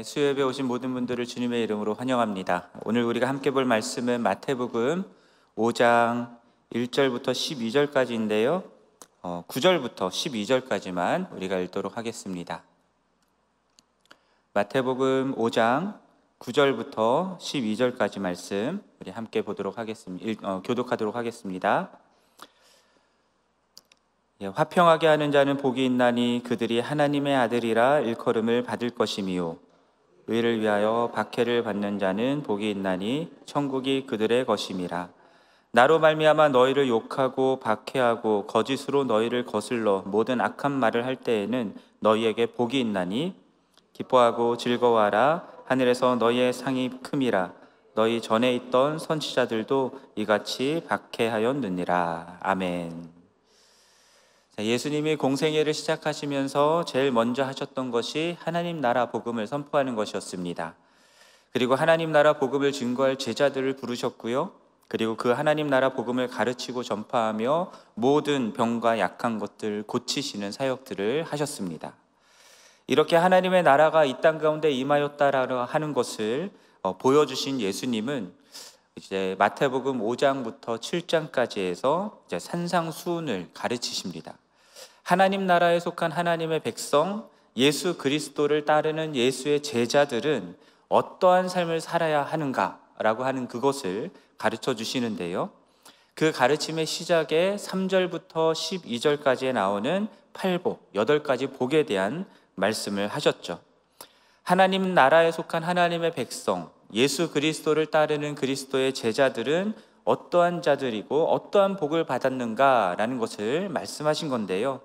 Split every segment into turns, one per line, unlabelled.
수요예배 오신 모든 분들을 주님의 이름으로 환영합니다. 오늘 우리가 함께 볼 말씀은 마태복음 5장 1절부터 12절까지인데요. 9절부터 12절까지만 우리가 읽도록 하겠습니다. 마태복음 5장 9절부터 12절까지 말씀 우리 함께 보도록 하겠습니다. 교독하도록 하겠습니다. 화평하게 하는 자는 복이 있나니 그들이 하나님의 아들이라 일컬음을 받을 것이미요, 의를 위하여 박해를 받는 자는 복이 있나니 천국이 그들의 것임이라. 나로 말미암아 너희를 욕하고 박해하고 거짓으로 너희를 거슬러 모든 악한 말을 할 때에는 너희에게 복이 있나니 기뻐하고 즐거워하라. 하늘에서 너희의 상이 큼이라. 너희 전에 있던 선지자들도 이같이 박해하였느니라. 아멘. 예수님이 공생애를 시작하시면서 제일 먼저 하셨던 것이 하나님 나라 복음을 선포하는 것이었습니다. 그리고 하나님 나라 복음을 증거할 제자들을 부르셨고요. 그리고 그 하나님 나라 복음을 가르치고 전파하며 모든 병과 약한 것들 고치시는 사역들을 하셨습니다. 이렇게 하나님의 나라가 이 땅 가운데 임하였다라고 하는 것을 보여주신 예수님은 이제 마태복음 5장부터 7장까지 해서 이제 산상수훈을 가르치십니다. 하나님 나라에 속한 하나님의 백성, 예수 그리스도를 따르는 예수의 제자들은 어떠한 삶을 살아야 하는가라고 하는 그것을 가르쳐 주시는데요. 그 가르침의 시작에 3절부터 12절까지에 나오는 8복, 8가지 복에 대한 말씀을 하셨죠. 하나님 나라에 속한 하나님의 백성, 예수 그리스도를 따르는 그리스도의 제자들은 어떠한 자들이고 어떠한 복을 받았는가라는 것을 말씀하신 건데요.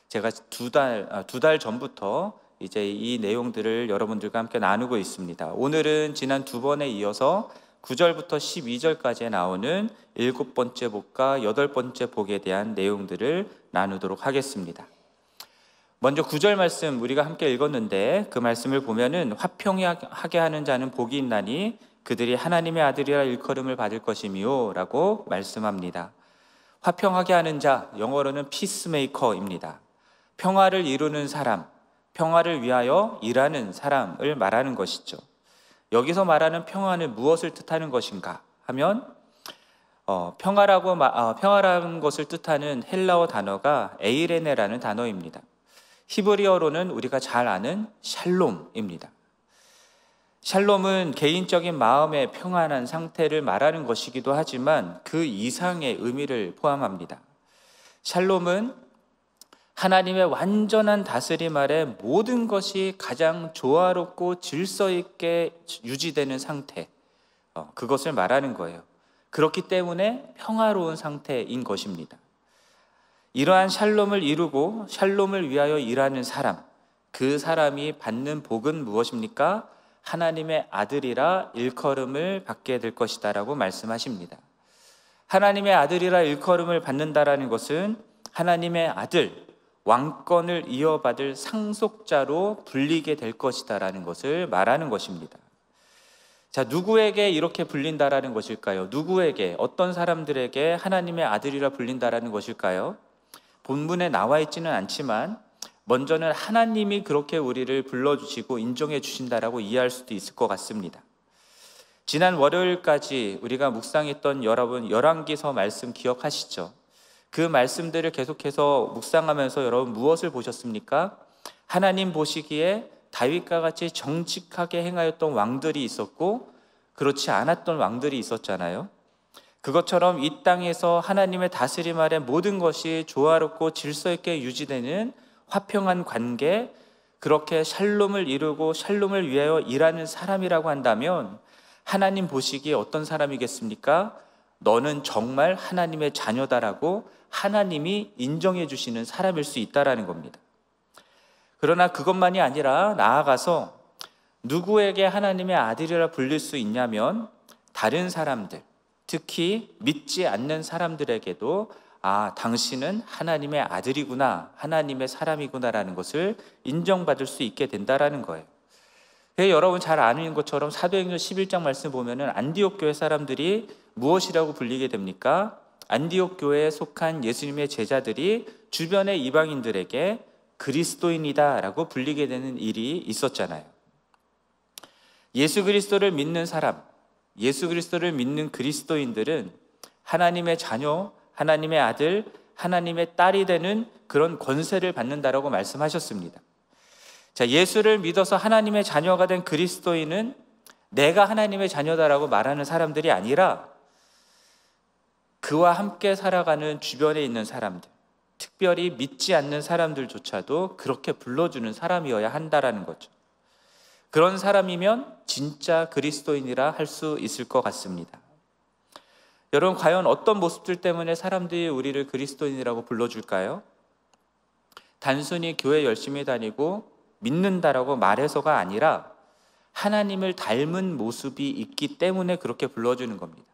제가 두 달 전부터 이제 이 내용들을 여러분들과 함께 나누고 있습니다. 오늘은 지난 두 번에 이어서 9절부터 12절까지 나오는 7번째 복과 8번째 복에 대한 내용들을 나누도록 하겠습니다. 먼저 9절 말씀 우리가 함께 읽었는데 그 말씀을 보면은 화평하게 하는 자는 복이 있나니 그들이 하나님의 아들이라 일컬음을 받을 것이미요 라고 말씀합니다. 화평하게 하는 자, 영어로는 피스메이커입니다. 평화를 이루는 사람, 평화를 위하여 일하는 사람을 말하는 것이죠. 여기서 말하는 평화는 무엇을 뜻하는 것인가 하면 평화라는 것을 뜻하는 헬라어 단어가 에이레네라는 단어입니다. 히브리어로는 우리가 잘 아는 샬롬입니다. 샬롬은 개인적인 마음의 평안한 상태를 말하는 것이기도 하지만 그 이상의 의미를 포함합니다. 샬롬은 하나님의 완전한 다스림 아래 모든 것이 가장 조화롭고 질서 있게 유지되는 상태, 그것을 말하는 거예요. 그렇기 때문에 평화로운 상태인 것입니다. 이러한 샬롬을 이루고 샬롬을 위하여 일하는 사람, 그 사람이 받는 복은 무엇입니까? 하나님의 아들이라 일컬음을 받게 될 것이다 라고 말씀하십니다. 하나님의 아들이라 일컬음을 받는다라는 것은 하나님의 아들, 왕권을 이어받을 상속자로 불리게 될 것이다 라는 것을 말하는 것입니다. 자, 누구에게 이렇게 불린다라는 것일까요? 누구에게, 어떤 사람들에게 하나님의 아들이라 불린다라는 것일까요? 본문에 나와 있지는 않지만 먼저는 하나님이 그렇게 우리를 불러주시고 인정해 주신다라고 이해할 수도 있을 것 같습니다. 지난 월요일까지 우리가 묵상했던 여러분 열왕기서 말씀 기억하시죠? 그 말씀들을 계속해서 묵상하면서 여러분 무엇을 보셨습니까? 하나님 보시기에 다윗과 같이 정직하게 행하였던 왕들이 있었고 그렇지 않았던 왕들이 있었잖아요. 그것처럼 이 땅에서 하나님의 다스림 아래 모든 것이 조화롭고 질서 있게 유지되는 화평한 관계, 그렇게 샬롬을 이루고 샬롬을 위하여 일하는 사람이라고 한다면 하나님 보시기에 어떤 사람이겠습니까? 너는 정말 하나님의 자녀다라고 하나님이 인정해 주시는 사람일 수 있다라는 겁니다. 그러나 그것만이 아니라 나아가서 누구에게 하나님의 아들이라 불릴 수 있냐면 다른 사람들, 특히 믿지 않는 사람들에게도 당신은 하나님의 아들이구나, 하나님의 사람이구나라는 것을 인정받을 수 있게 된다라는 거예요. 여러분 잘 아는 것처럼 사도행전 11장 말씀 보면은 안디옥 교회 사람들이 무엇이라고 불리게 됩니까? 안디옥 교회에 속한 예수님의 제자들이 주변의 이방인들에게 그리스도인이다라고 불리게 되는 일이 있었잖아요. 예수 그리스도를 믿는 사람, 예수 그리스도를 믿는 그리스도인들은 하나님의 자녀, 하나님의 아들, 하나님의 딸이 되는 그런 권세를 받는다라고 말씀하셨습니다. 자, 예수를 믿어서 하나님의 자녀가 된 그리스도인은 내가 하나님의 자녀다라고 말하는 사람들이 아니라 그와 함께 살아가는 주변에 있는 사람들, 특별히 믿지 않는 사람들조차도 그렇게 불러주는 사람이어야 한다라는 거죠. 그런 사람이면 진짜 그리스도인이라 할 수 있을 것 같습니다. 여러분, 과연 어떤 모습들 때문에 사람들이 우리를 그리스도인이라고 불러줄까요? 단순히 교회 열심히 다니고 믿는다라고 말해서가 아니라 하나님을 닮은 모습이 있기 때문에 그렇게 불러주는 겁니다.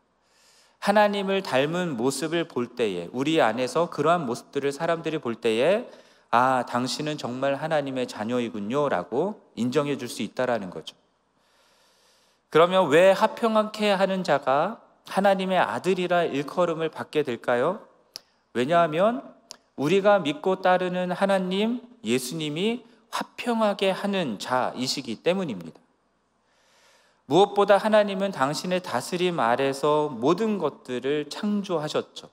하나님을 닮은 모습을 볼 때에, 우리 안에서 그러한 모습들을 사람들이 볼 때에 아, 당신은 정말 하나님의 자녀이군요 라고 인정해 줄 수 있다는 거죠. 그러면 왜 화평케 하는 자가 하나님의 아들이라 일컬음을 받게 될까요? 왜냐하면 우리가 믿고 따르는 하나님, 예수님이 화평하게 하는 자이시기 때문입니다. 무엇보다 하나님은 당신의 다스림 아래서 모든 것들을 창조하셨죠.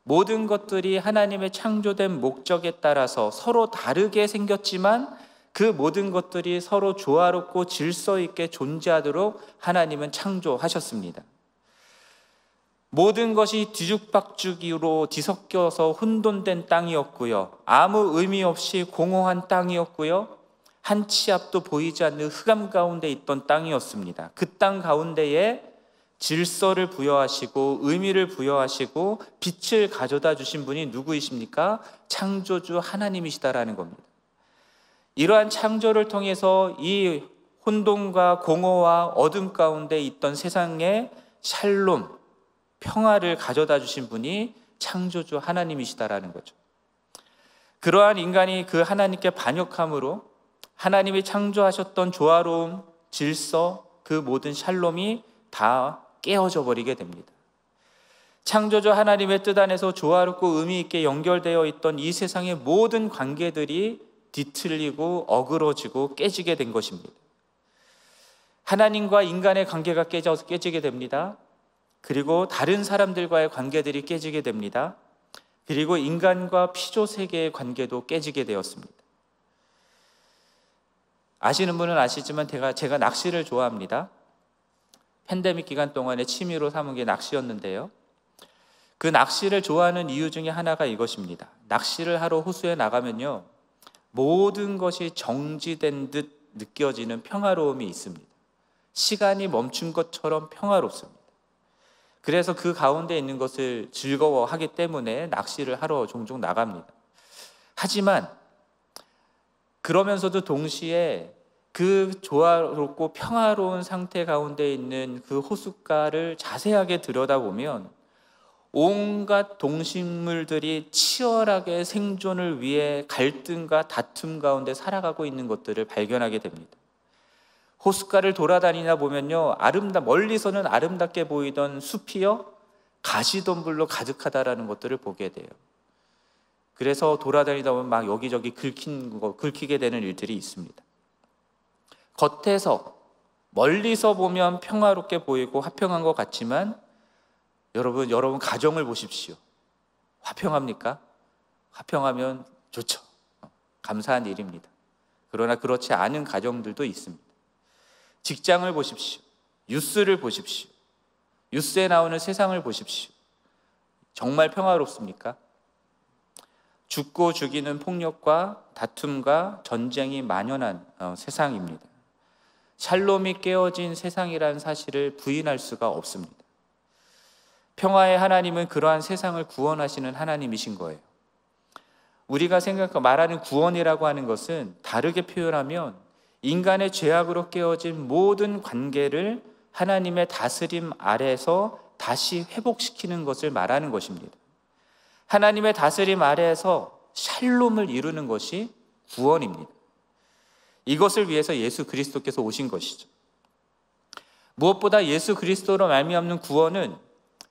모든 것들이 하나님의 창조된 목적에 따라서 서로 다르게 생겼지만 그 모든 것들이 서로 조화롭고 질서 있게 존재하도록 하나님은 창조하셨습니다. 모든 것이 뒤죽박죽으로 뒤섞여서 혼돈된 땅이었고요. 아무 의미 없이 공허한 땅이었고요. 한 치 앞도 보이지 않는 흑암 가운데 있던 땅이었습니다. 그 땅 가운데에 질서를 부여하시고 의미를 부여하시고 빛을 가져다 주신 분이 누구이십니까? 창조주 하나님이시다라는 겁니다. 이러한 창조를 통해서 이 혼돈과 공허와 어둠 가운데 있던 세상에 샬롬, 평화를 가져다 주신 분이 창조주 하나님이시다라는 거죠. 그러한 인간이 그 하나님께 반역함으로 하나님이 창조하셨던 조화로움, 질서, 그 모든 샬롬이 다 깨어져 버리게 됩니다. 창조주 하나님의 뜻 안에서 조화롭고 의미 있게 연결되어 있던 이 세상의 모든 관계들이 뒤틀리고 어그러지고 깨지게 된 것입니다. 하나님과 인간의 관계가 깨지게 됩니다. 그리고 다른 사람들과의 관계들이 깨지게 됩니다. 그리고 인간과 피조 세계의 관계도 깨지게 되었습니다. 아시는 분은 아시지만 제가 낚시를 좋아합니다. 팬데믹 기간 동안에 취미로 삼은 게 낚시였는데요. 그 낚시를 좋아하는 이유 중에 하나가 이것입니다. 낚시를 하러 호수에 나가면요, 모든 것이 정지된 듯 느껴지는 평화로움이 있습니다. 시간이 멈춘 것처럼 평화롭습니다. 그래서 그 가운데 있는 것을 즐거워하기 때문에 낚시를 하러 종종 나갑니다. 하지만 그러면서도 동시에 그 조화롭고 평화로운 상태 가운데 있는 그 호숫가를 자세하게 들여다보면 온갖 동식물들이 치열하게 생존을 위해 갈등과 다툼 가운데 살아가고 있는 것들을 발견하게 됩니다. 호숫가를 돌아다니다 보면요, 멀리서는 아름답게 보이던 숲이요, 가시덤불로 가득하다라는 것들을 보게 돼요. 그래서 돌아다니다 보면 막 여기저기 긁히게 되는 일들이 있습니다. 겉에서 멀리서 보면 평화롭게 보이고 화평한 것 같지만 여러분 가정을 보십시오. 화평합니까? 화평하면 좋죠. 감사한 일입니다. 그러나 그렇지 않은 가정들도 있습니다. 직장을 보십시오. 뉴스를 보십시오. 뉴스에 나오는 세상을 보십시오. 정말 평화롭습니까? 죽고 죽이는 폭력과 다툼과 전쟁이 만연한 세상입니다. 샬롬이 깨어진 세상이라는 사실을 부인할 수가 없습니다. 평화의 하나님은 그러한 세상을 구원하시는 하나님이신 거예요. 우리가 말하는 구원이라고 하는 것은 다르게 표현하면 인간의 죄악으로 깨어진 모든 관계를 하나님의 다스림 아래에서 다시 회복시키는 것을 말하는 것입니다. 하나님의 다스림 아래에서 샬롬을 이루는 것이 구원입니다. 이것을 위해서 예수 그리스도께서 오신 것이죠. 무엇보다 예수 그리스도로 말미암는 구원은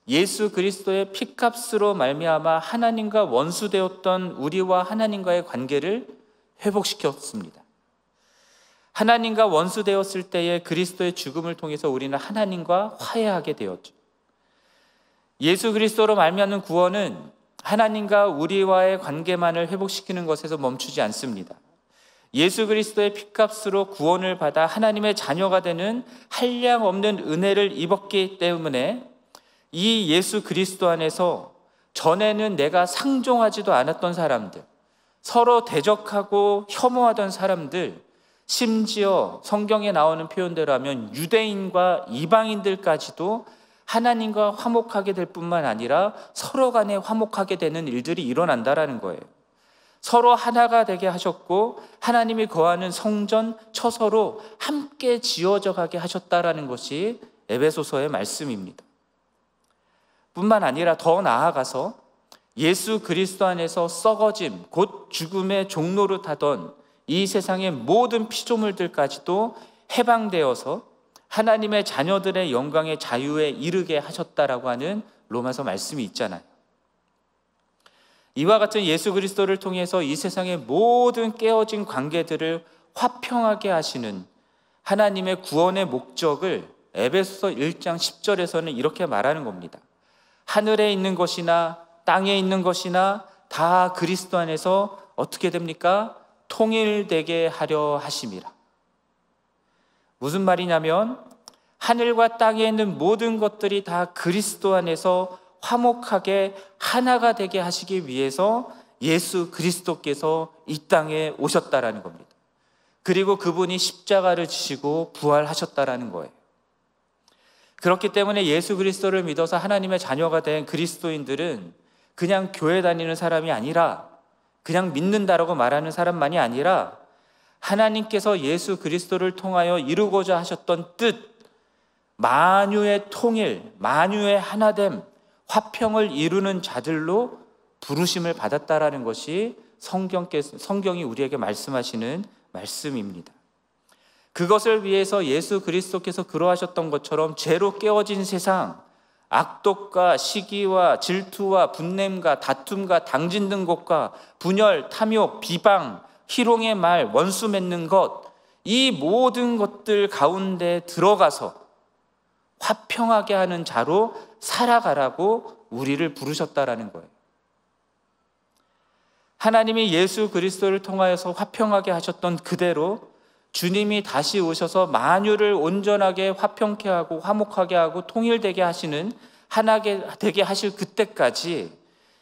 예수 그리스도의 피값으로 말미암아 하나님과 원수되었던 우리와 하나님과의 관계를 회복시켰습니다. 하나님과 원수되었을 때에 그리스도의 죽음을 통해서 우리는 하나님과 화해하게 되었죠. 예수 그리스도로 말미암는 구원은 하나님과 우리와의 관계만을 회복시키는 것에서 멈추지 않습니다. 예수 그리스도의 피값으로 구원을 받아 하나님의 자녀가 되는 한량없는 은혜를 입었기 때문에 이 예수 그리스도 안에서 전에는 내가 상종하지도 않았던 사람들, 서로 대적하고 혐오하던 사람들, 심지어 성경에 나오는 표현대로 하면 유대인과 이방인들까지도 하나님과 화목하게 될 뿐만 아니라 서로 간에 화목하게 되는 일들이 일어난다라는 거예요. 서로 하나가 되게 하셨고 하나님이 거하는 성전 처소로 함께 지어져 가게 하셨다라는 것이 에베소서의 말씀입니다. 뿐만 아니라 더 나아가서 예수 그리스도 안에서 썩어짐, 곧 죽음의 종로를 타던 이 세상의 모든 피조물들까지도 해방되어서 하나님의 자녀들의 영광의 자유에 이르게 하셨다라고 하는 로마서 말씀이 있잖아요. 이와 같은 예수 그리스도를 통해서 이 세상의 모든 깨어진 관계들을 화평하게 하시는 하나님의 구원의 목적을 에베소서 1장 10절에서는 이렇게 말하는 겁니다. 하늘에 있는 것이나 땅에 있는 것이나 다 그리스도 안에서 어떻게 됩니까? 통일되게 하려 하심이라. 무슨 말이냐면 하늘과 땅에 있는 모든 것들이 다 그리스도 안에서 화목하게 하나가 되게 하시기 위해서 예수 그리스도께서 이 땅에 오셨다라는 겁니다. 그리고 그분이 십자가를 지시고 부활하셨다라는 거예요. 그렇기 때문에 예수 그리스도를 믿어서 하나님의 자녀가 된 그리스도인들은 그냥 교회 다니는 사람이 아니라, 그냥 믿는다라고 말하는 사람만이 아니라 하나님께서 예수 그리스도를 통하여 이루고자 하셨던 뜻, 만유의 통일, 만유의 하나됨, 화평을 이루는 자들로 부르심을 받았다라는 것이 성경이 우리에게 말씀하시는 말씀입니다. 그것을 위해서 예수 그리스도께서 그러하셨던 것처럼 죄로 깨어진 세상, 악독과 시기와 질투와 분냄과 다툼과 당진 든 것과 분열, 탐욕, 비방, 희롱의 말, 원수 맺는 것, 이 모든 것들 가운데 들어가서 화평하게 하는 자로 살아가라고 우리를 부르셨다라는 거예요. 하나님이 예수 그리스도를 통하여서 화평하게 하셨던 그대로 주님이 다시 오셔서 만유를 온전하게 화평케 하고 화목하게 하고 통일되게 하시는, 하나게 되게 하실 그때까지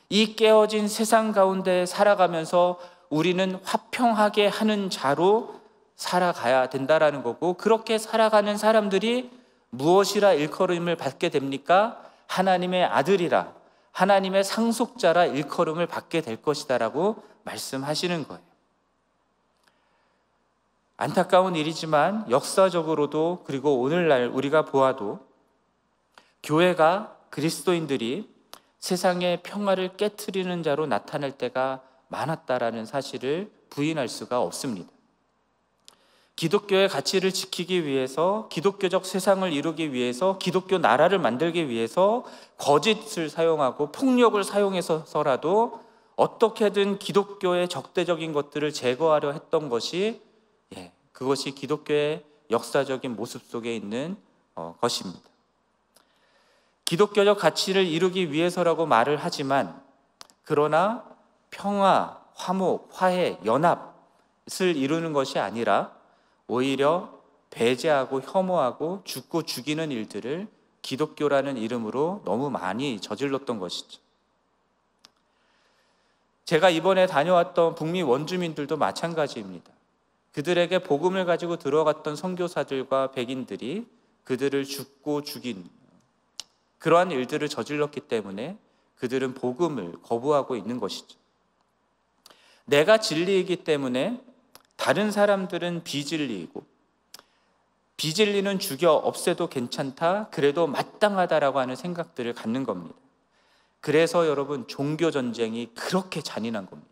이 깨어진 세상 가운데 살아가면서 우리는 화평하게 하는 자로 살아가야 된다라는 거고, 그렇게 살아가는 사람들이 무엇이라 일컬음을 받게 됩니까? 하나님의 아들이라, 하나님의 상속자라 일컬음을 받게 될 것이다라고 말씀하시는 거예요. 안타까운 일이지만 역사적으로도, 그리고 오늘날 우리가 보아도 교회가, 그리스도인들이 세상의 평화를 깨트리는 자로 나타날 때가 많았다라는 사실을 부인할 수가 없습니다. 기독교의 가치를 지키기 위해서, 기독교적 세상을 이루기 위해서, 기독교 나라를 만들기 위해서 거짓을 사용하고 폭력을 사용해서라도 어떻게든 기독교의 적대적인 것들을 제거하려 했던 것이, 그것이 기독교의 역사적인 모습 속에 있는 것입니다. 기독교적 가치를 이루기 위해서라고 말을 하지만, 그러나 평화, 화목, 화해, 연합을 이루는 것이 아니라 오히려 배제하고 혐오하고 죽고 죽이는 일들을 기독교라는 이름으로 너무 많이 저질렀던 것이죠. 제가 이번에 다녀왔던 북미 원주민들도 마찬가지입니다. 그들에게 복음을 가지고 들어갔던 선교사들과 백인들이 그들을 죽고 죽인 그러한 일들을 저질렀기 때문에 그들은 복음을 거부하고 있는 것이죠. 내가 진리이기 때문에 다른 사람들은 비진리이고, 비진리는 죽여 없애도 괜찮다, 그래도 마땅하다라고 하는 생각들을 갖는 겁니다. 그래서 여러분, 종교 전쟁이 그렇게 잔인한 겁니다.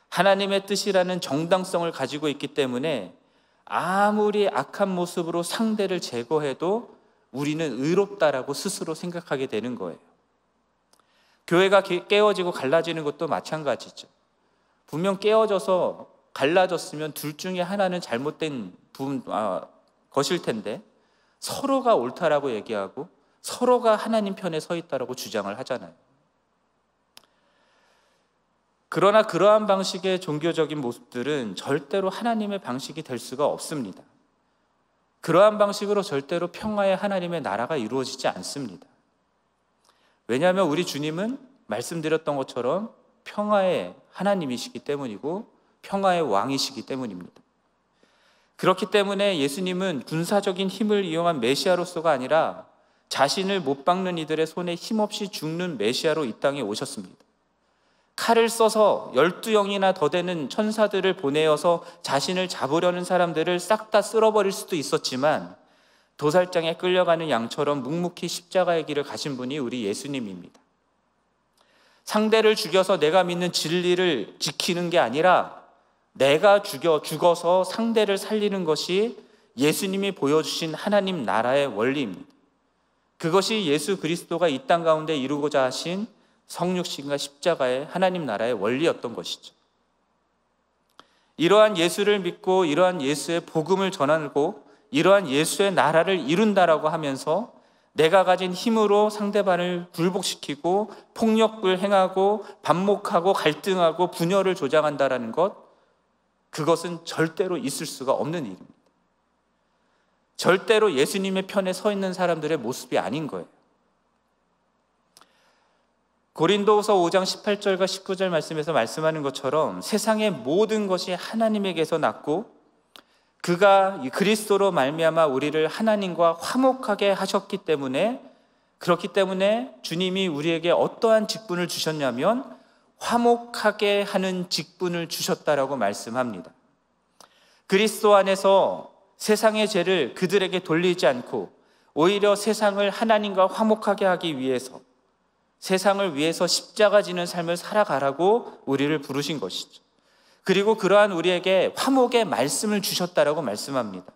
하나님의 뜻이라는 정당성을 가지고 있기 때문에 아무리 악한 모습으로 상대를 제거해도 우리는 의롭다라고 스스로 생각하게 되는 거예요. 교회가 깨어지고 갈라지는 것도 마찬가지죠. 분명 깨어져서 갈라졌으면 둘 중에 하나는 잘못된 것일 텐데 서로가 옳다라고 얘기하고 서로가 하나님 편에 서 있다라고 주장을 하잖아요. 그러나 그러한 방식의 종교적인 모습들은 절대로 하나님의 방식이 될 수가 없습니다. 그러한 방식으로 절대로 평화의 하나님의 나라가 이루어지지 않습니다. 왜냐하면 우리 주님은 말씀드렸던 것처럼 평화의 하나님이시기 때문이고 평화의 왕이시기 때문입니다. 그렇기 때문에 예수님은 군사적인 힘을 이용한 메시아로서가 아니라 자신을 못 박는 이들의 손에 힘없이 죽는 메시아로 이 땅에 오셨습니다. 칼을 써서 12영이나 더 되는 천사들을 보내어서 자신을 잡으려는 사람들을 싹 다 쓸어버릴 수도 있었지만 도살장에 끌려가는 양처럼 묵묵히 십자가의 길을 가신 분이 우리 예수님입니다. 상대를 죽여서 내가 믿는 진리를 지키는 게 아니라 내가 죽어서 상대를 살리는 것이 예수님이 보여주신 하나님 나라의 원리입니다. 그것이 예수 그리스도가 이 땅 가운데 이루고자 하신 성육신과 십자가의 하나님 나라의 원리였던 것이죠. 이러한 예수를 믿고 이러한 예수의 복음을 전하고 이러한 예수의 나라를 이룬다라고 하면서 내가 가진 힘으로 상대방을 굴복시키고 폭력을 행하고 반목하고 갈등하고 분열을 조장한다라는 것, 그것은 절대로 있을 수가 없는 일입니다. 절대로 예수님의 편에 서 있는 사람들의 모습이 아닌 거예요. 고린도후서 5장 18절과 19절 말씀에서 말씀하는 것처럼 세상의 모든 것이 하나님에게서 났고 그가 그리스도로 말미암아 우리를 하나님과 화목하게 하셨기 때문에, 그렇기 때문에 주님이 우리에게 어떠한 직분을 주셨냐면 화목하게 하는 직분을 주셨다라고 말씀합니다. 그리스도 안에서 세상의 죄를 그들에게 돌리지 않고 오히려 세상을 하나님과 화목하게 하기 위해서, 세상을 위해서 십자가 지는 삶을 살아가라고 우리를 부르신 것이죠. 그리고 그러한 우리에게 화목의 말씀을 주셨다라고 말씀합니다.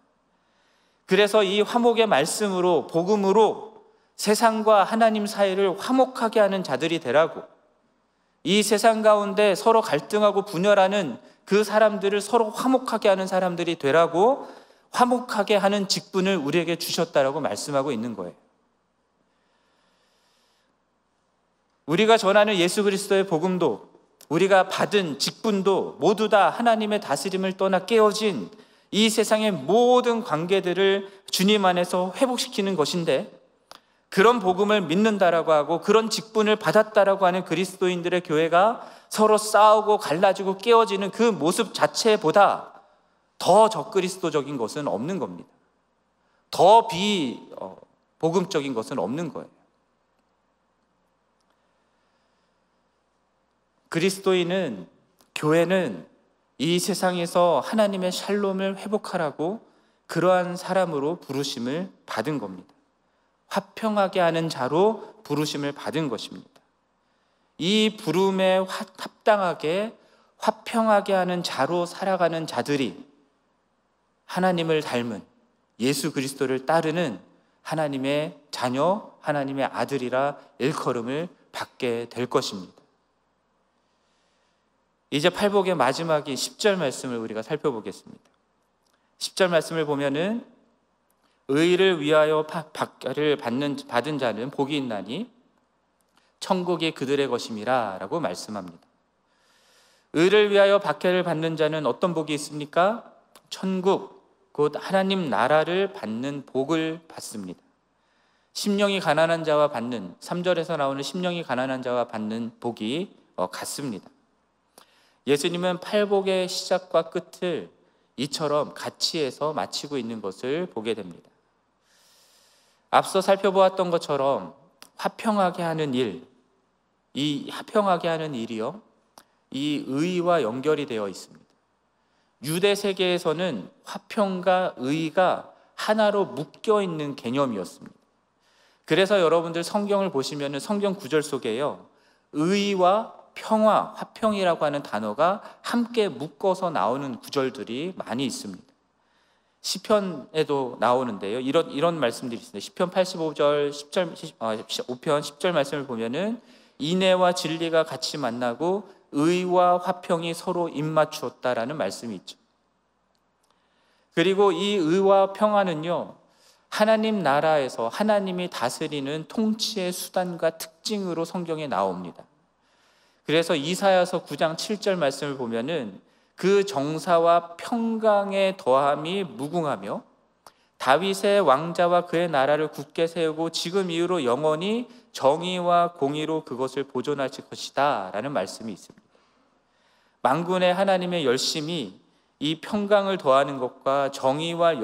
그래서 이 화목의 말씀으로, 복음으로 세상과 하나님 사이를 화목하게 하는 자들이 되라고, 이 세상 가운데 서로 갈등하고 분열하는 그 사람들을 서로 화목하게 하는 사람들이 되라고 화목하게 하는 직분을 우리에게 주셨다라고 말씀하고 있는 거예요. 우리가 전하는 예수 그리스도의 복음도, 우리가 받은 직분도 모두 다 하나님의 다스림을 떠나 깨어진 이 세상의 모든 관계들을 주님 안에서 회복시키는 것인데, 그런 복음을 믿는다라고 하고 그런 직분을 받았다라고 하는 그리스도인들의 교회가 서로 싸우고 갈라지고 깨어지는 그 모습 자체보다 더 적그리스도적인 것은 없는 겁니다. 더 비복음적인 것은 없는 거예요. 그리스도인은, 교회는 이 세상에서 하나님의 샬롬을 회복하라고 그러한 사람으로 부르심을 받은 겁니다. 화평하게 하는 자로 부르심을 받은 것입니다. 이 부름에 합당하게 화평하게 하는 자로 살아가는 자들이 하나님을 닮은 예수 그리스도를 따르는 하나님의 자녀, 하나님의 아들이라 일컬음을 받게 될 것입니다. 이제 팔복의 마지막인 10절 말씀을 우리가 살펴보겠습니다. 10절 말씀을 보면은 의를 위하여 박해를 받은 자는 복이 있나니 천국이 그들의 것임이라 라고 말씀합니다. 의를 위하여 박해를 받는 자는 어떤 복이 있습니까? 천국, 곧 하나님 나라를 받는 복을 받습니다. 심령이 가난한 자와 받는, 3절에서 나오는 심령이 가난한 자와 받는 복이 같습니다. 예수님은 팔복의 시작과 끝을 이처럼 같이 해서 마치고 있는 것을 보게 됩니다. 앞서 살펴보았던 것처럼 화평하게 하는 일, 이 화평하게 하는 일이요, 이 의와 연결이 되어 있습니다. 유대 세계에서는 화평과 의가 하나로 묶여 있는 개념이었습니다. 그래서 여러분들 성경을 보시면 성경 구절 속에요, 의와 평화, 화평이라고 하는 단어가 함께 묶어서 나오는 구절들이 많이 있습니다. 시편에도 나오는데요. 이런 말씀들이 있습니다. 시편 85절 10절 5편 10절 말씀을 보면은 인애와 진리가 같이 만나고 의와 화평이 서로 입맞추었다라는 말씀이 있죠. 그리고 이 의와 평화는요, 하나님 나라에서 하나님이 다스리는 통치의 수단과 특징으로 성경에 나옵니다. 그래서 이사야서 9장 7절 말씀을 보면은 그 정사와 평강의 더함이 무궁하며 다윗의 왕자와 그의 나라를 굳게 세우고 지금 이후로 영원히 정의와 공의로 그것을 보존하실 것이다 라는 말씀이 있습니다. 만군의 하나님의 열심이 이 평강을 더하는 것과 정의와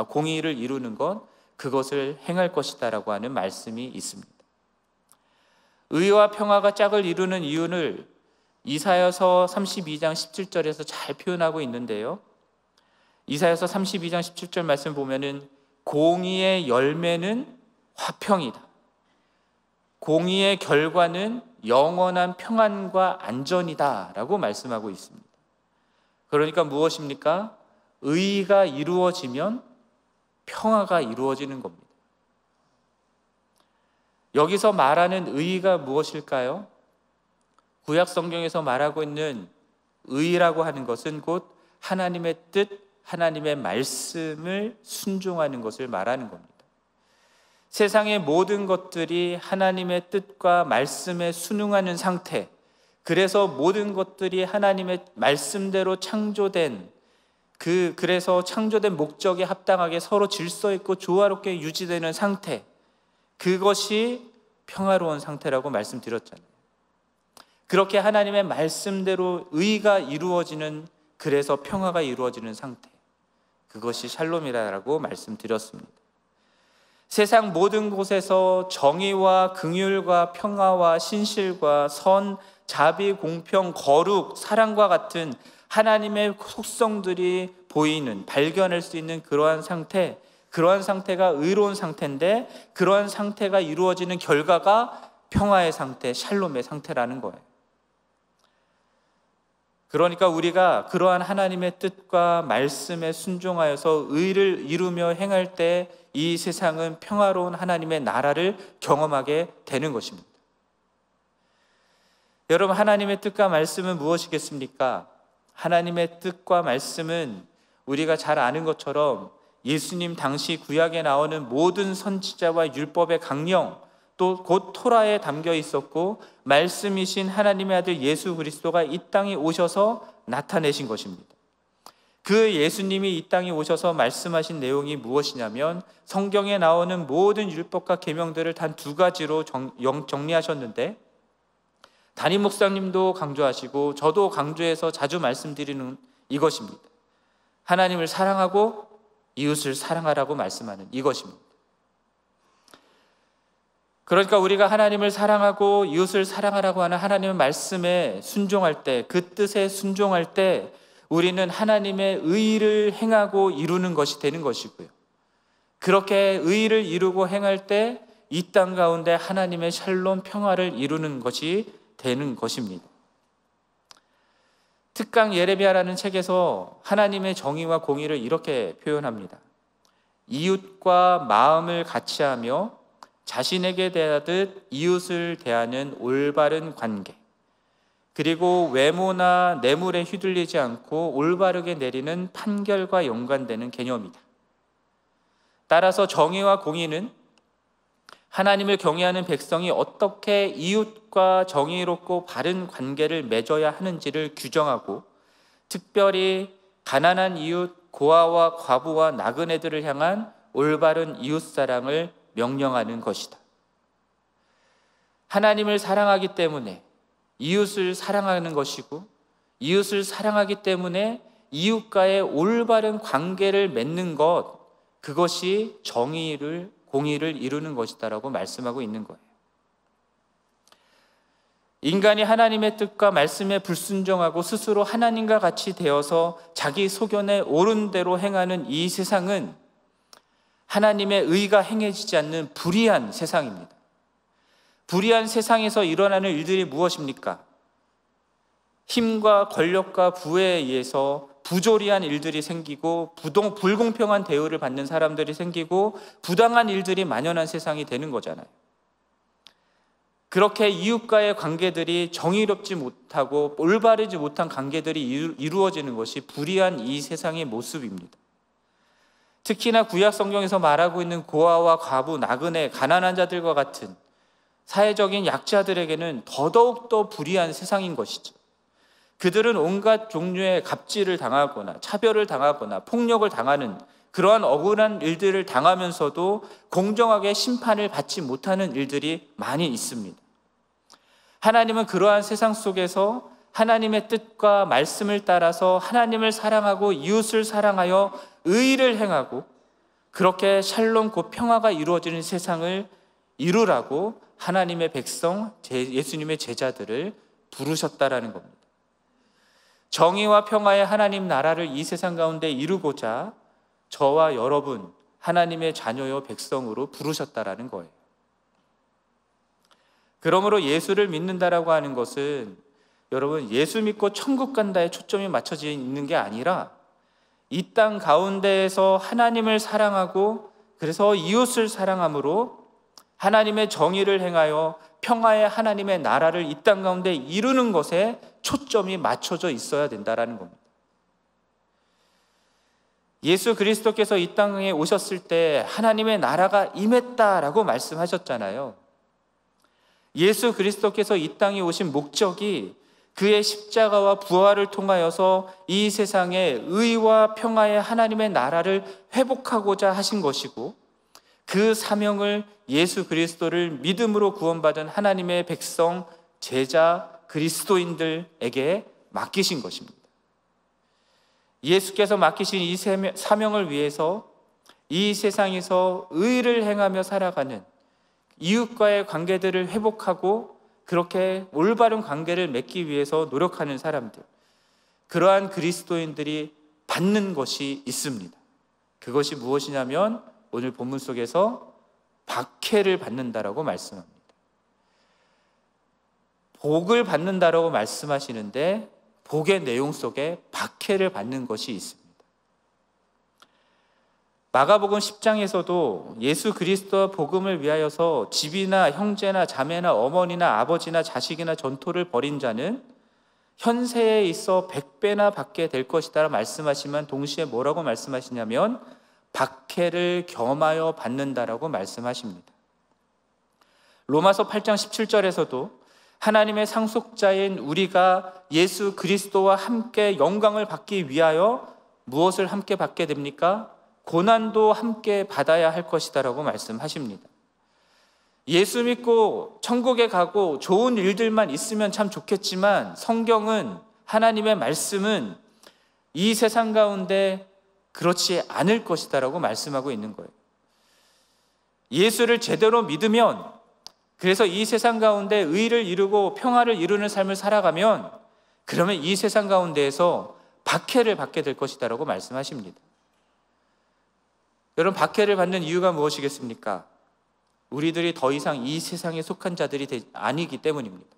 공의를 이루는 것, 그것을 행할 것이다 라고 하는 말씀이 있습니다. 의와 평화가 짝을 이루는 이유를 이사야서 32장 17절에서 잘 표현하고 있는데요. 이사야서 32장 17절 말씀 보면은 공의의 열매는 화평이다. 공의의 결과는 영원한 평안과 안전이다 라고 말씀하고 있습니다. 그러니까 무엇입니까? 의가 이루어지면 평화가 이루어지는 겁니다. 여기서 말하는 의가 무엇일까요? 구약 성경에서 말하고 있는 의라고 하는 것은 곧 하나님의 뜻, 하나님의 말씀을 순종하는 것을 말하는 겁니다. 세상의 모든 것들이 하나님의 뜻과 말씀에 순응하는 상태, 그래서 모든 것들이 하나님의 말씀대로 창조된 그래서 창조된 목적에 합당하게 서로 질서 있고 조화롭게 유지되는 상태, 그것이 평화로운 상태라고 말씀드렸잖아요. 그렇게 하나님의 말씀대로 의가 이루어지는, 그래서 평화가 이루어지는 상태, 그것이 샬롬이라고 말씀드렸습니다. 세상 모든 곳에서 정의와 긍휼과 평화와 신실과 선, 자비, 공평, 거룩, 사랑과 같은 하나님의 속성들이 보이는, 발견할 수 있는 그러한 상태, 그러한 상태가 의로운 상태인데, 그러한 상태가 이루어지는 결과가 평화의 상태, 샬롬의 상태라는 거예요. 그러니까 우리가 그러한 하나님의 뜻과 말씀에 순종하여서 의를 이루며 행할 때 이 세상은 평화로운 하나님의 나라를 경험하게 되는 것입니다. 여러분, 하나님의 뜻과 말씀은 무엇이겠습니까? 하나님의 뜻과 말씀은 우리가 잘 아는 것처럼 예수님 당시 구약에 나오는 모든 선지자와 율법의 강령, 또 곧 토라에 담겨 있었고 말씀이신 하나님의 아들 예수 그리스도가 이 땅에 오셔서 나타내신 것입니다. 그 예수님이 이 땅에 오셔서 말씀하신 내용이 무엇이냐면 성경에 나오는 모든 율법과 계명들을 단 두 가지로 정리하셨는데, 담임 목사님도 강조하시고 저도 강조해서 자주 말씀드리는 이것입니다. 하나님을 사랑하고 이웃을 사랑하라고 말씀하는 이것입니다. 그러니까 우리가 하나님을 사랑하고 이웃을 사랑하라고 하는 하나님의 말씀에 순종할 때, 그 뜻에 순종할 때 우리는 하나님의 의를 행하고 이루는 것이 되는 것이고요. 그렇게 의를 이루고 행할 때 이 땅 가운데 하나님의 샬롬 평화를 이루는 것이 되는 것입니다. 특강 예레미야라는 책에서 하나님의 정의와 공의를 이렇게 표현합니다. 이웃과 마음을 같이 하며 자신에게 대하듯 이웃을 대하는 올바른 관계, 그리고 외모나 뇌물에 휘둘리지 않고 올바르게 내리는 판결과 연관되는 개념이다. 따라서 정의와 공의는 하나님을 경외하는 백성이 어떻게 이웃과 정의롭고 바른 관계를 맺어야 하는지를 규정하고, 특별히 가난한 이웃, 고아와 과부와 나그네들을 향한 올바른 이웃사랑을 명령하는 것이다. 하나님을 사랑하기 때문에 이웃을 사랑하는 것이고, 이웃을 사랑하기 때문에 이웃과의 올바른 관계를 맺는 것, 그것이 정의를, 공의를 이루는 것이다라고 말씀하고 있는 거예요. 인간이 하나님의 뜻과 말씀에 불순종하고 스스로 하나님과 같이 되어서 자기 소견에 옳은 대로 행하는 이 세상은 하나님의 의가 행해지지 않는 불의한 세상입니다. 불의한 세상에서 일어나는 일들이 무엇입니까? 힘과 권력과 부에 의해서 부조리한 일들이 생기고 불공평한 대우를 받는 사람들이 생기고 부당한 일들이 만연한 세상이 되는 거잖아요. 그렇게 이웃과의 관계들이 정의롭지 못하고 올바르지 못한 관계들이 이루어지는 것이 불의한 이 세상의 모습입니다. 특히나 구약 성경에서 말하고 있는 고아와 과부, 나그네, 가난한 자들과 같은 사회적인 약자들에게는 더더욱 더 불의한 세상인 것이죠. 그들은 온갖 종류의 갑질을 당하거나 차별을 당하거나 폭력을 당하는 그러한 억울한 일들을 당하면서도 공정하게 심판을 받지 못하는 일들이 많이 있습니다. 하나님은 그러한 세상 속에서 하나님의 뜻과 말씀을 따라서 하나님을 사랑하고 이웃을 사랑하여 의를 행하고 그렇게 샬롬 곧 평화가 이루어지는 세상을 이루라고 하나님의 백성, 예수님의 제자들을 부르셨다라는 겁니다. 정의와 평화의 하나님 나라를 이 세상 가운데 이루고자 저와 여러분 하나님의 자녀요 백성으로 부르셨다라는 거예요. 그러므로 예수를 믿는다라고 하는 것은 여러분 예수 믿고 천국 간다에 초점이 맞춰져 있는 게 아니라 이 땅 가운데에서 하나님을 사랑하고 그래서 이웃을 사랑함으로 하나님의 정의를 행하여 평화의 하나님의 나라를 이 땅 가운데 이루는 것에 초점이 맞춰져 있어야 된다는 겁니다. 예수 그리스도께서 이 땅에 오셨을 때 하나님의 나라가 임했다라고 말씀하셨잖아요. 예수 그리스도께서 이 땅에 오신 목적이 그의 십자가와 부활을 통하여서 이 세상에 의와 평화의 하나님의 나라를 회복하고자 하신 것이고 그 사명을 예수 그리스도를 믿음으로 구원받은 하나님의 백성, 제자, 그리스도인들에게 맡기신 것입니다. 예수께서 맡기신 이 사명을 위해서 이 세상에서 의를 행하며 살아가는 이웃과의 관계들을 회복하고 그렇게 올바른 관계를 맺기 위해서 노력하는 사람들, 그러한 그리스도인들이 받는 것이 있습니다. 그것이 무엇이냐면 오늘 본문 속에서 박해를 받는다라고 말씀합니다. 복을 받는다라고 말씀하시는데 복의 내용 속에 박해를 받는 것이 있습니다. 마가복음 10장에서도 예수 그리스도와 복음을 위하여서 집이나 형제나 자매나 어머니나 아버지나 자식이나 전토를 벌인 자는 현세에 있어 100배나 받게 될 것이다 말씀하시면 동시에 뭐라고 말씀하시냐면 박해를 겸하여 받는다라고 말씀하십니다. 로마서 8장 17절에서도 하나님의 상속자인 우리가 예수 그리스도와 함께 영광을 받기 위하여 무엇을 함께 받게 됩니까? 고난도 함께 받아야 할 것이다라고 말씀하십니다. 예수 믿고 천국에 가고 좋은 일들만 있으면 참 좋겠지만 성경은 하나님의 말씀은 이 세상 가운데 그렇지 않을 것이다라고 말씀하고 있는 거예요. 예수를 제대로 믿으면 그래서 이 세상 가운데 의를 이루고 평화를 이루는 삶을 살아가면 그러면 이 세상 가운데에서 박해를 받게 될 것이다라고 말씀하십니다. 여러분 박해를 받는 이유가 무엇이겠습니까? 우리들이 더 이상 이 세상에 속한 자들이 아니기 때문입니다.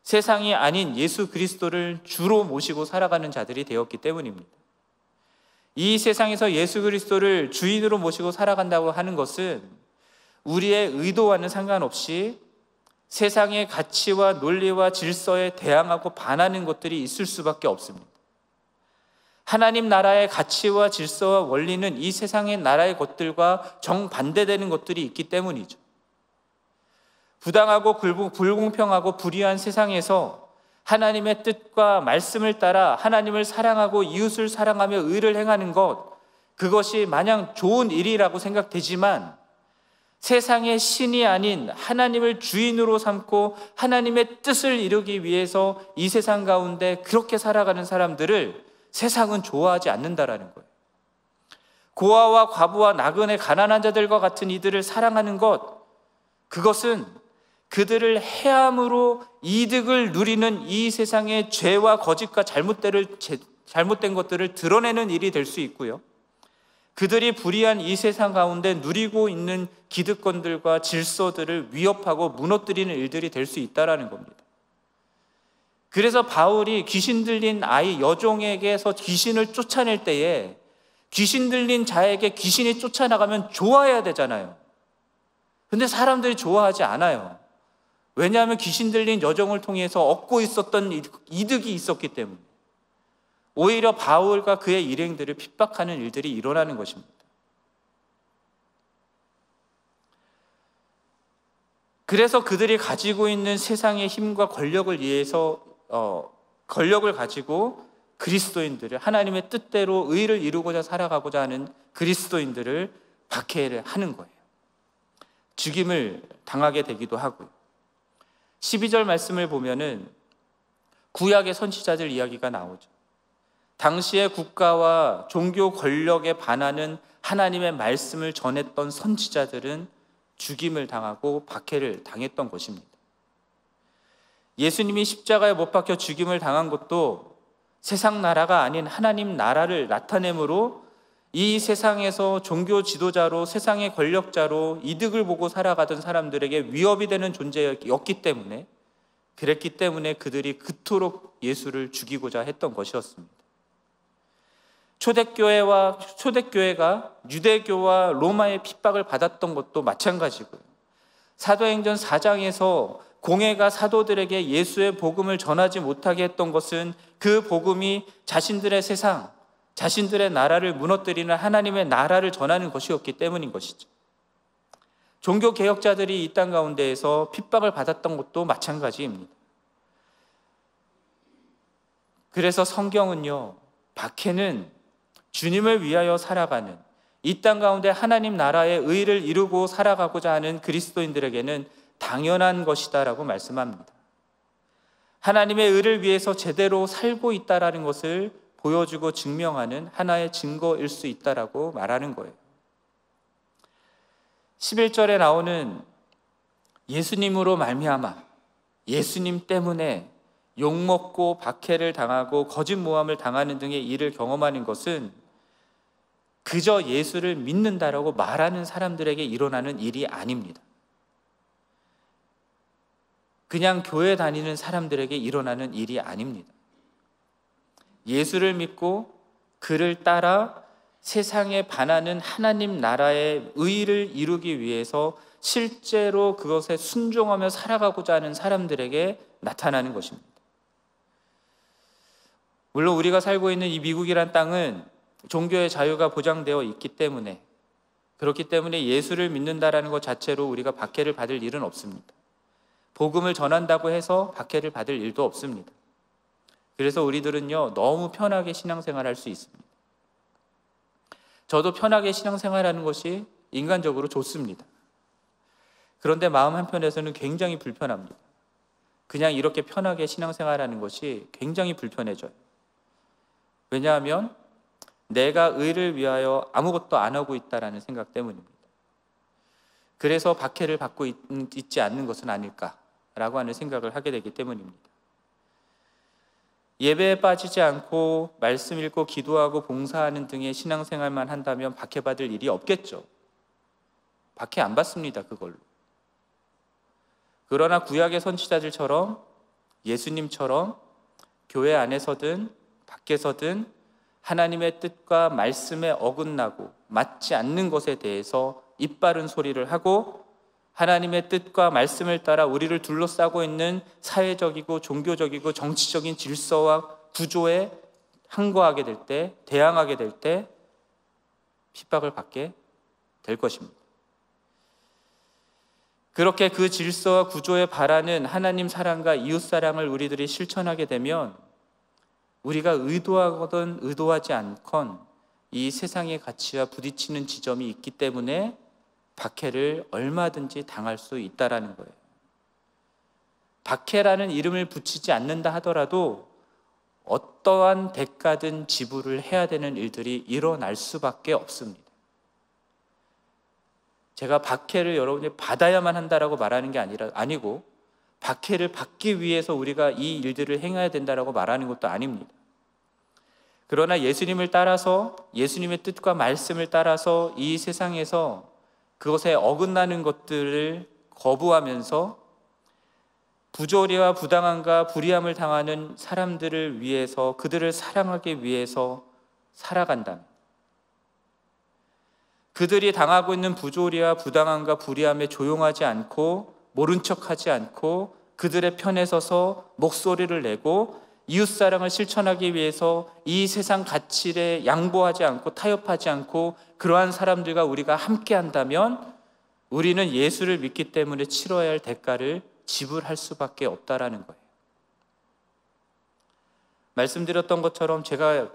세상이 아닌 예수 그리스도를 주로 모시고 살아가는 자들이 되었기 때문입니다. 이 세상에서 예수 그리스도를 주인으로 모시고 살아간다고 하는 것은 우리의 의도와는 상관없이 세상의 가치와 논리와 질서에 대항하고 반하는 것들이 있을 수밖에 없습니다. 하나님 나라의 가치와 질서와 원리는 이 세상의 나라의 것들과 정반대되는 것들이 있기 때문이죠. 부당하고 불공평하고 불의한 세상에서 하나님의 뜻과 말씀을 따라 하나님을 사랑하고 이웃을 사랑하며 의를 행하는 것, 그것이 마냥 좋은 일이라고 생각되지만 세상의 신이 아닌 하나님을 주인으로 삼고 하나님의 뜻을 이루기 위해서 이 세상 가운데 그렇게 살아가는 사람들을 세상은 좋아하지 않는다라는 거예요. 고아와 과부와 나그네 가난한 자들과 같은 이들을 사랑하는 것, 그것은 그들을 해함으로 이득을 누리는 이 세상의 죄와 거짓과 잘못된 것들을 드러내는 일이 될 수 있고요. 그들이 불의한 이 세상 가운데 누리고 있는 기득권들과 질서들을 위협하고 무너뜨리는 일들이 될 수 있다는 겁니다. 그래서 바울이 귀신 들린 아이 여종에게서 귀신을 쫓아낼 때에 귀신 들린 자에게 귀신이 쫓아나가면 좋아해야 되잖아요. 근데 사람들이 좋아하지 않아요. 왜냐하면 귀신 들린 여종을 통해서 얻고 있었던 이득이 있었기 때문에. 오히려 바울과 그의 일행들을 핍박하는 일들이 일어나는 것입니다. 그래서 그들이 가지고 있는 세상의 힘과 권력을 위해서 권력을 가지고 그리스도인들을, 하나님의 뜻대로 의를 이루고자 살아가고자 하는 그리스도인들을 박해를 하는 거예요. 죽임을 당하게 되기도 하고요. 12절 말씀을 보면은 구약의 선지자들 이야기가 나오죠. 당시의 국가와 종교 권력에 반하는 하나님의 말씀을 전했던 선지자들은 죽임을 당하고 박해를 당했던 것입니다. 예수님이 십자가에 못 박혀 죽임을 당한 것도 세상 나라가 아닌 하나님 나라를 나타내므로 이 세상에서 종교 지도자로, 세상의 권력자로 이득을 보고 살아가던 사람들에게 위협이 되는 존재였기 때문에, 그랬기 때문에 그들이 그토록 예수를 죽이고자 했던 것이었습니다. 초대교회가 유대교와 로마의 핍박을 받았던 것도 마찬가지고요. 사도행전 4장에서 공회가 사도들에게 예수의 복음을 전하지 못하게 했던 것은 그 복음이 자신들의 세상, 자신들의 나라를 무너뜨리는 하나님의 나라를 전하는 것이었기 때문인 것이죠. 종교개혁자들이 이 땅 가운데에서 핍박을 받았던 것도 마찬가지입니다. 그래서 성경은요, 박해는 주님을 위하여 살아가는, 이 땅 가운데 하나님 나라의 의를 이루고 살아가고자 하는 그리스도인들에게는 당연한 것이다라고 말씀합니다. 하나님의 의를 위해서 제대로 살고 있다라는 것을 보여주고 증명하는 하나의 증거일 수 있다라고 말하는 거예요. 11절에 나오는 예수님으로 말미암아, 예수님 때문에 욕먹고 박해를 당하고 거짓 모함을 당하는 등의 일을 경험하는 것은 그저 예수를 믿는다라고 말하는 사람들에게 일어나는 일이 아닙니다. 그냥 교회 다니는 사람들에게 일어나는 일이 아닙니다. 예수를 믿고 그를 따라 세상에 반하는 하나님 나라의 의를 이루기 위해서 실제로 그것에 순종하며 살아가고자 하는 사람들에게 나타나는 것입니다. 물론 우리가 살고 있는 이 미국이란 땅은 종교의 자유가 보장되어 있기 때문에, 그렇기 때문에 예수를 믿는다라는 것 자체로 우리가 박해를 받을 일은 없습니다. 복음을 전한다고 해서 박해를 받을 일도 없습니다. 그래서 우리들은요, 너무 편하게 신앙생활할 수 있습니다. 저도 편하게 신앙생활하는 것이 인간적으로 좋습니다. 그런데 마음 한편에서는 굉장히 불편합니다. 그냥 이렇게 편하게 신앙생활하는 것이 굉장히 불편해져요. 왜냐하면 내가 의를 위하여 아무것도 안 하고 있다라는 생각 때문입니다. 그래서 박해를 받고 있지 않는 것은 아닐까라고 하는 생각을 하게 되기 때문입니다. 예배에 빠지지 않고 말씀 읽고 기도하고 봉사하는 등의 신앙생활만 한다면 박해받을 일이 없겠죠. 박해 안 받습니다, 그걸로. 그러나 구약의 선지자들처럼, 예수님처럼 교회 안에서든 밖에서든 하나님의 뜻과 말씀에 어긋나고 맞지 않는 것에 대해서 입바른 소리를 하고 하나님의 뜻과 말씀을 따라 우리를 둘러싸고 있는 사회적이고 종교적이고 정치적인 질서와 구조에 항거하게 될 때, 대항하게 될 때 핍박을 받게 될 것입니다. 그렇게 그 질서와 구조에 바라는 하나님 사랑과 이웃 사랑을 우리들이 실천하게 되면 우리가 의도하거든 의도하지 않건 이 세상의 가치와 부딪히는 지점이 있기 때문에 박해를 얼마든지 당할 수 있다라는 거예요. 박해라는 이름을 붙이지 않는다 하더라도 어떠한 대가든 지불을 해야 되는 일들이 일어날 수밖에 없습니다. 제가 박해를 여러분이 받아야만 한다라고 말하는 게 아니고 박해를 받기 위해서 우리가 이 일들을 행해야 된다라고 말하는 것도 아닙니다. 그러나 예수님을 따라서, 예수님의 뜻과 말씀을 따라서 이 세상에서 그것에 어긋나는 것들을 거부하면서 부조리와 부당함과 불의함을 당하는 사람들을 위해서, 그들을 사랑하기 위해서 살아간다면, 그들이 당하고 있는 부조리와 부당함과 불의함에 조용하지 않고 모른 척하지 않고 그들의 편에 서서 목소리를 내고 이웃사랑을 실천하기 위해서 이 세상 가치에 양보하지 않고 타협하지 않고 그러한 사람들과 우리가 함께 한다면 우리는 예수를 믿기 때문에 치러야 할 대가를 지불할 수밖에 없다라는 거예요. 말씀드렸던 것처럼 제가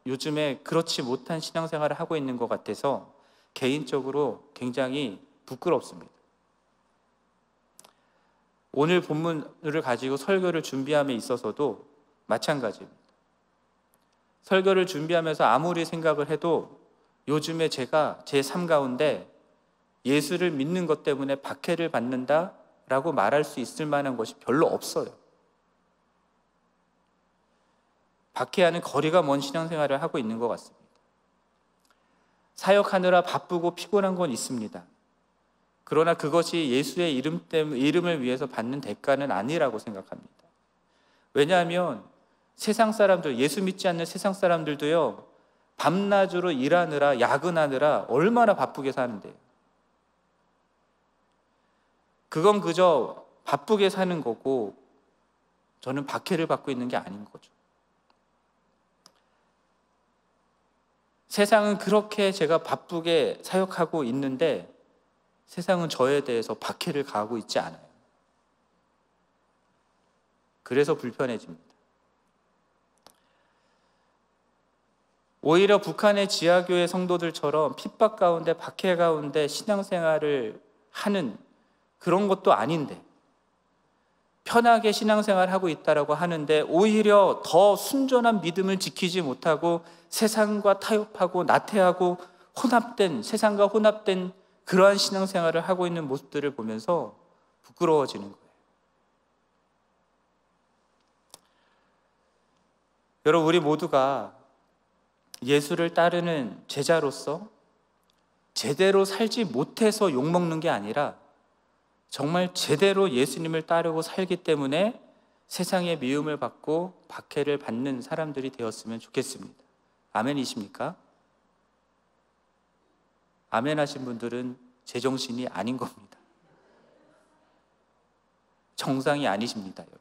요즘에 그렇지 못한 신앙생활을 하고 있는 것 같아서 개인적으로 굉장히 부끄럽습니다. 오늘 본문을 가지고 설교를 준비함에 있어서도 마찬가지입니다. 설교를 준비하면서 아무리 생각을 해도 요즘에 제가 제 삶 가운데 예수를 믿는 것 때문에 박해를 받는다라고 말할 수 있을 만한 것이 별로 없어요. 박해하는 거리가 먼 신앙생활을 하고 있는 것 같습니다. 사역하느라 바쁘고 피곤한 건 있습니다. 그러나 그것이 예수의 이름을 위해서 받는 대가는 아니라고 생각합니다. 왜냐하면 세상 사람들, 예수 믿지 않는 세상 사람들도요, 밤낮으로 일하느라 야근하느라 얼마나 바쁘게 사는데요. 그건 그저 바쁘게 사는 거고 저는 박해를 받고 있는 게 아닌 거죠. 세상은 그렇게 제가 바쁘게 사역하고 있는데 세상은 저에 대해서 박해를 가하고 있지 않아요. 그래서 불편해집니다. 오히려 북한의 지하교회 성도들처럼 핍박 가운데 박해 가운데 신앙생활을 하는 그런 것도 아닌데 편하게 신앙생활하고 있다라고 하는데 오히려 더 순전한 믿음을 지키지 못하고 세상과 타협하고 나태하고 세상과 혼합된 그러한 신앙생활을 하고 있는 모습들을 보면서 부끄러워지는 거예요. 여러분, 우리 모두가 예수를 따르는 제자로서 제대로 살지 못해서 욕먹는 게 아니라 정말 제대로 예수님을 따르고 살기 때문에 세상의 미움을 받고 박해를 받는 사람들이 되었으면 좋겠습니다. 아멘이십니까? 아멘 하신 분들은 제정신이 아닌 겁니다. 정상이 아니십니다, 여러분.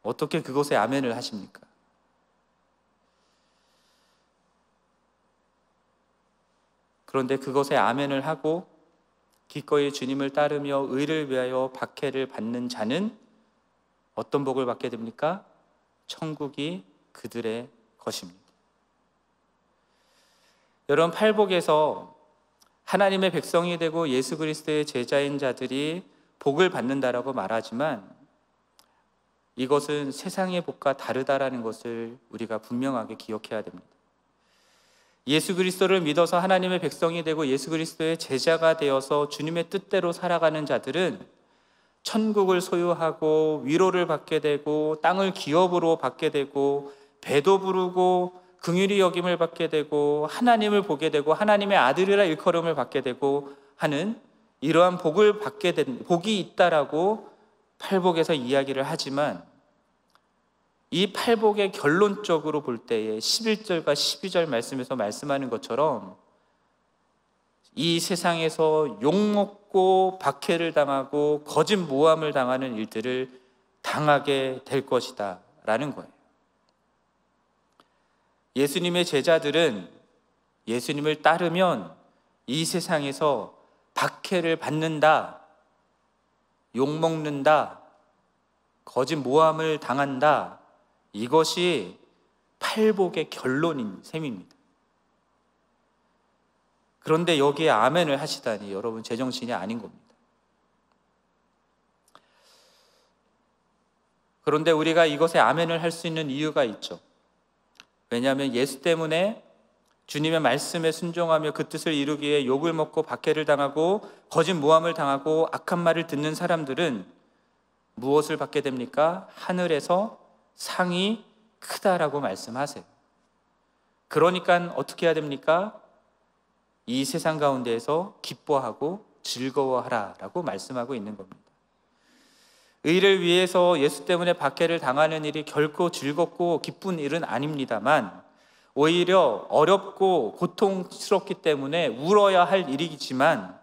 어떻게 그것에 아멘을 하십니까? 그런데 그것에 아멘을 하고 기꺼이 주님을 따르며 의를 위하여 박해를 받는 자는 어떤 복을 받게 됩니까? 천국이 그들의 것입니다. 여러분, 팔복에서 하나님의 백성이 되고 예수 그리스도의 제자인 자들이 복을 받는다라고 말하지만 이것은 세상의 복과 다르다라는 것을 우리가 분명하게 기억해야 됩니다. 예수 그리스도를 믿어서 하나님의 백성이 되고 예수 그리스도의 제자가 되어서 주님의 뜻대로 살아가는 자들은 천국을 소유하고 위로를 받게 되고 땅을 기업으로 받게 되고 배도 부르고 긍휼히 여김을 받게 되고 하나님을 보게 되고 하나님의 아들이라 일컬음을 받게 되고 하는 이러한 복을 받게 된 복이 있다라고 팔복에서 이야기를 하지만 이 팔복의 결론적으로 볼 때에 11절과 12절 말씀에서 말씀하는 것처럼 이 세상에서 욕먹고 박해를 당하고 거짓 모함을 당하는 일들을 당하게 될 것이다 라는 거예요. 예수님의 제자들은 예수님을 따르면 이 세상에서 박해를 받는다, 욕먹는다, 거짓 모함을 당한다, 이것이 팔복의 결론인 셈입니다. 그런데 여기에 아멘을 하시다니 여러분, 제정신이 아닌 겁니다. 그런데 우리가 이것에 아멘을 할 수 있는 이유가 있죠. 왜냐하면 예수 때문에 주님의 말씀에 순종하며 그 뜻을 이루기 위해 욕을 먹고 박해를 당하고 거짓 모함을 당하고 악한 말을 듣는 사람들은 무엇을 받게 됩니까? 하늘에서 상이 크다라고 말씀하세요. 그러니까 어떻게 해야 됩니까? 이 세상 가운데에서 기뻐하고 즐거워하라 라고 말씀하고 있는 겁니다. 의를 위해서 예수 때문에 박해를 당하는 일이 결코 즐겁고 기쁜 일은 아닙니다만, 오히려 어렵고 고통스럽기 때문에 울어야 할 일이지만,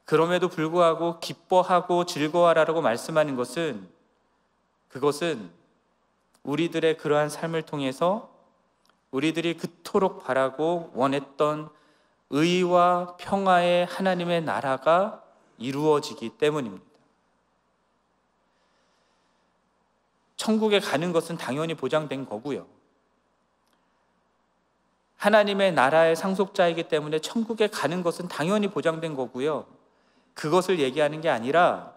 그럼에도 불구하고 기뻐하고 즐거워하라고 말씀하는 것은, 그것은 우리들의 그러한 삶을 통해서 우리들이 그토록 바라고 원했던 의와 평화의 하나님의 나라가 이루어지기 때문입니다. 천국에 가는 것은 당연히 보장된 거고요. 하나님의 나라의 상속자이기 때문에 천국에 가는 것은 당연히 보장된 거고요. 그것을 얘기하는 게 아니라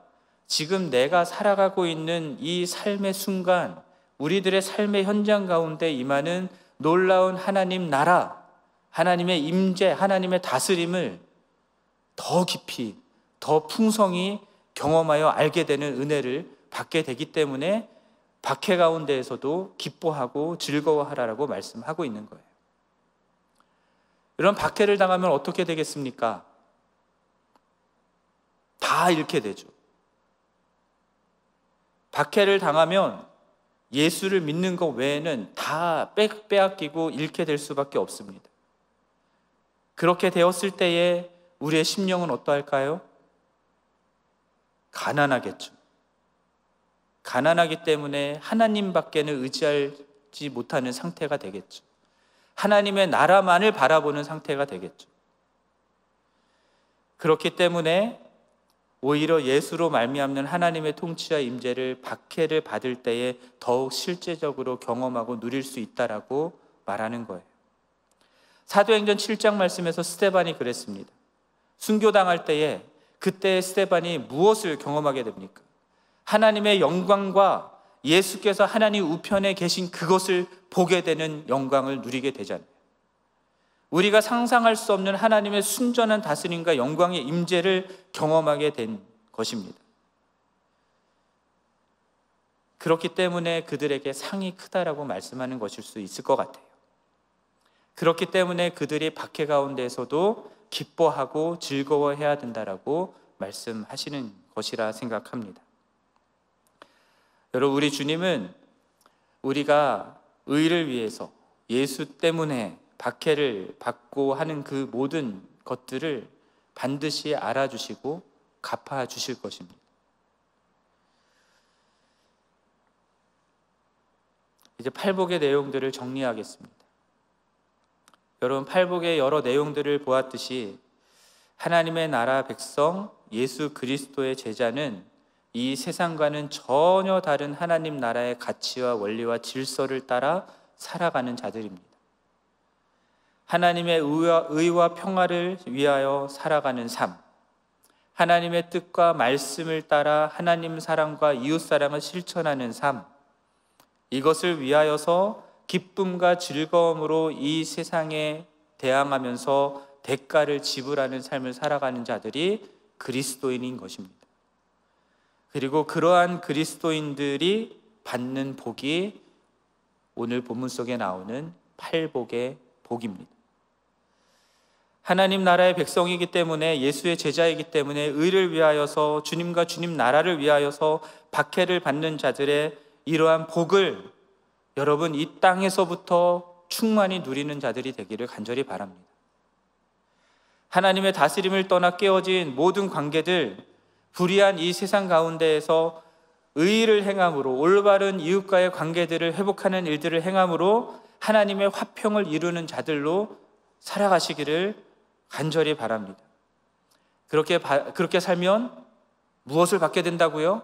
지금 내가 살아가고 있는 이 삶의 순간, 우리들의 삶의 현장 가운데 임하는 놀라운 하나님 나라, 하나님의 임재, 하나님의 다스림을 더 깊이, 더 풍성히 경험하여 알게 되는 은혜를 받게 되기 때문에 박해 가운데에서도 기뻐하고 즐거워하라고 말씀하고 있는 거예요. 이런 박해를 당하면 어떻게 되겠습니까? 다 잃게 되죠. 박해를 당하면 예수를 믿는 것 외에는 다 빼앗기고 잃게 될 수밖에 없습니다. 그렇게 되었을 때에 우리의 심령은 어떠할까요? 가난하겠죠. 가난하기 때문에 하나님밖에는 의지하지 못하는 상태가 되겠죠. 하나님의 나라만을 바라보는 상태가 되겠죠. 그렇기 때문에 오히려 예수로 말미암는 하나님의 통치와 임재를 박해를 받을 때에 더욱 실제적으로 경험하고 누릴 수 있다라고 말하는 거예요. 사도행전 7장 말씀에서 스데반이 그랬습니다. 순교당할 때에 그때 스데반이 무엇을 경험하게 됩니까? 하나님의 영광과 예수께서 하나님 우편에 계신 그것을 보게 되는 영광을 누리게 되잖아요. 우리가 상상할 수 없는 하나님의 순전한 다스림과 영광의 임재를 경험하게 된 것입니다. 그렇기 때문에 그들에게 상이 크다라고 말씀하는 것일 수 있을 것 같아요. 그렇기 때문에 그들이 박해 가운데서도 기뻐하고 즐거워해야 된다라고 말씀하시는 것이라 생각합니다. 여러분, 우리 주님은 우리가 의를 위해서 예수 때문에 박해를 받고 하는 그 모든 것들을 반드시 알아주시고 갚아주실 것입니다. 이제 팔복의 내용들을 정리하겠습니다. 여러분, 팔복의 여러 내용들을 보았듯이 하나님의 나라 백성 예수 그리스도의 제자는 이 세상과는 전혀 다른 하나님 나라의 가치와 원리와 질서를 따라 살아가는 자들입니다. 하나님의 의와 평화를 위하여 살아가는 삶, 하나님의 뜻과 말씀을 따라 하나님 사랑과 이웃 사랑을 실천하는 삶, 이것을 위하여서 기쁨과 즐거움으로 이 세상에 대항하면서 대가를 지불하는 삶을 살아가는 자들이 그리스도인인 것입니다. 그리고 그러한 그리스도인들이 받는 복이 오늘 본문 속에 나오는 팔복의 복입니다. 하나님 나라의 백성이기 때문에, 예수의 제자이기 때문에 의를 위하여서, 주님과 주님 나라를 위하여서 박해를 받는 자들의 이러한 복을 여러분 이 땅에서부터 충만히 누리는 자들이 되기를 간절히 바랍니다. 하나님의 다스림을 떠나 깨어진 모든 관계들, 불의한 이 세상 가운데에서 의를 행함으로, 올바른 이웃과의 관계들을 회복하는 일들을 행함으로 하나님의 화평을 이루는 자들로 살아가시기를 간절히 바랍니다. 그렇게 살면 무엇을 받게 된다고요?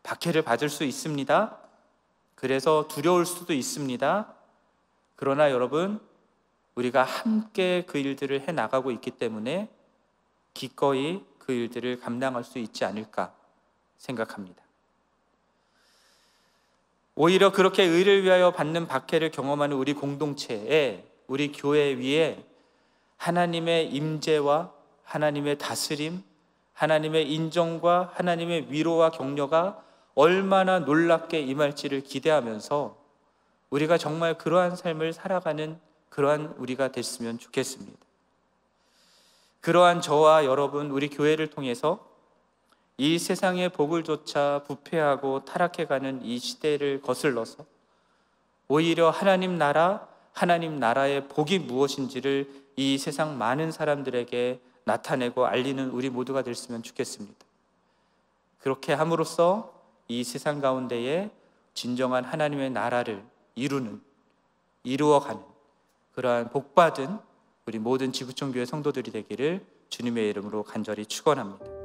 박해를 받을 수 있습니다. 그래서 두려울 수도 있습니다. 그러나 여러분, 우리가 함께 그 일들을 해나가고 있기 때문에 기꺼이 그 일들을 감당할 수 있지 않을까 생각합니다. 오히려 그렇게 의를 위하여 받는 박해를 경험하는 우리 공동체에, 우리 교회 위에 하나님의 임재와 하나님의 다스림, 하나님의 인정과 하나님의 위로와 격려가 얼마나 놀랍게 임할지를 기대하면서 우리가 정말 그러한 삶을 살아가는 그러한 우리가 됐으면 좋겠습니다. 그러한 저와 여러분, 우리 교회를 통해서 이 세상의 복을 쫓아 부패하고 타락해가는 이 시대를 거슬러서 오히려 하나님 나라의 복이 무엇인지를 이 세상 많은 사람들에게 나타내고 알리는 우리 모두가 됐으면 좋겠습니다. 그렇게 함으로써 이 세상 가운데에 진정한 하나님의 나라를 이루어가는 그러한 복받은 우리 모든 지구촌교회 성도들이 되기를 주님의 이름으로 간절히 축원합니다.